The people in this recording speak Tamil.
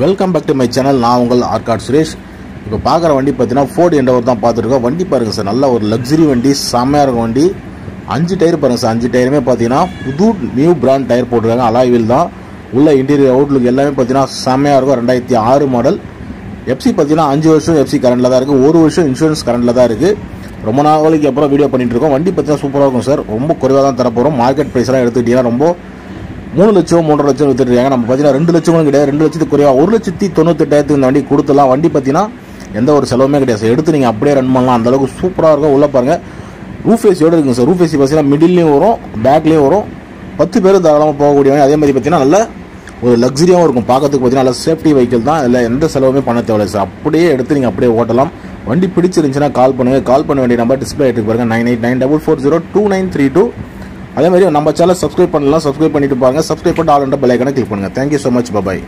Welcome back to my channel. நான் உங்கள் ஆர்காட் சுரேஷ். இப்போ பார்க்குற வண்டி பார்த்தீங்கன்னா ஃபோர்ட் எண்டவர் தான் பார்த்துருக்கோம். வண்டி பாருங்கள் சார், நல்ல ஒரு லக்ஸரி வண்டி, செம்மையாக இருக்கும் வண்டி. 5 டயர் பாருங்கள் சார், 5 டயருமே பார்த்தீங்கன்னா புது நியூ பிராண்ட் டயர் போட்டிருக்காங்க. அலாய் வீல் தான். உள்ள இன்டீரியர் அவுட்லுக் எல்லாமே பார்த்தீங்கன்னா செம்மையாக இருக்கும். 2006 மாடல். எஃப்சி பார்த்தீங்கன்னா 5 வருஷம் எஃப்சி கரண்டில் தான் இருக்குது. 1 வருஷம் இன்சூரன்ஸ் கரண்டில் தான் இருக்குது. ரொம்ப நாளைக்கு அப்புறம் வீடியோ பண்ணிட்டு இருக்கோம். வண்டி பார்த்தீங்கன்னா சூப்பராக இருக்கும் சார். ரொம்ப குறைவாக தான் தரப்போகிறோம். மார்க்கெட் ப்ரைஸ்லாம் எடுத்துக்கிட்டீங்கன்னா ரொம்ப 3 லட்சம் 3.5 லட்சம் வித்துட்டுருக்காங்க. நம்ம பார்த்தீங்கன்னா 2 லட்சம் கிடையாது, 2 லட்சத்துக்கு குறைவாக 1,98,000 இந்த வண்டி கொடுத்துலாம். வண்டி பார்த்தீங்கன்னா எந்த ஒரு செலவுமே கிடையாது. எடுத்து நீங்கள் அப்படியே ரன் பண்ணலாம். அந்தளவுக்கு சூப்பராக இருக்கும். உள்ள பாருங்கள், ரூஃப் ஏசியோடு இருக்குங்க சார். ரூஃப் ஏசி பார்த்தீங்கன்னா மிடில்லையும் வரும், பேக்லேயும் வரும். 10 பேர் தாராளமாக போகக்கூடிய. அதே மாதிரி பார்த்தீங்கன்னா நல்ல ஒரு லக்ஸரியாகவும் இருக்கும். பார்க்கறதுக்கு பார்த்தீங்கன்னா நல்ல சேஃப்டி வெஹிக்கிள் தான். இல்லை எந்த செலவுமே பண்ண தேவையில்லை சார். அப்படியே எடுத்து நீங்கள் அப்படியே ஓட்டலாம். வண்டி பிடிச்சிருந்துச்சுன்னா கால் பண்ணுங்கள். கால் பண்ண வேண்டிய நம்பர் டிஸ்பிளே ஆகிட்டு பாருங்கள், 9894402932. அதே மாதிரி நம்ம சேனல் சப்ஸ்கிரைப் பண்ணலாம். சப்ஸ்கிரைப் பண்ணிட்டு பாருங்கள். சப்ஸ்கிரைப் பண்ணிட்டு ஆல் என்ற பெல் ஐகானை கிளிக் பண்ணுங்கள். Thank you so much. பாய்.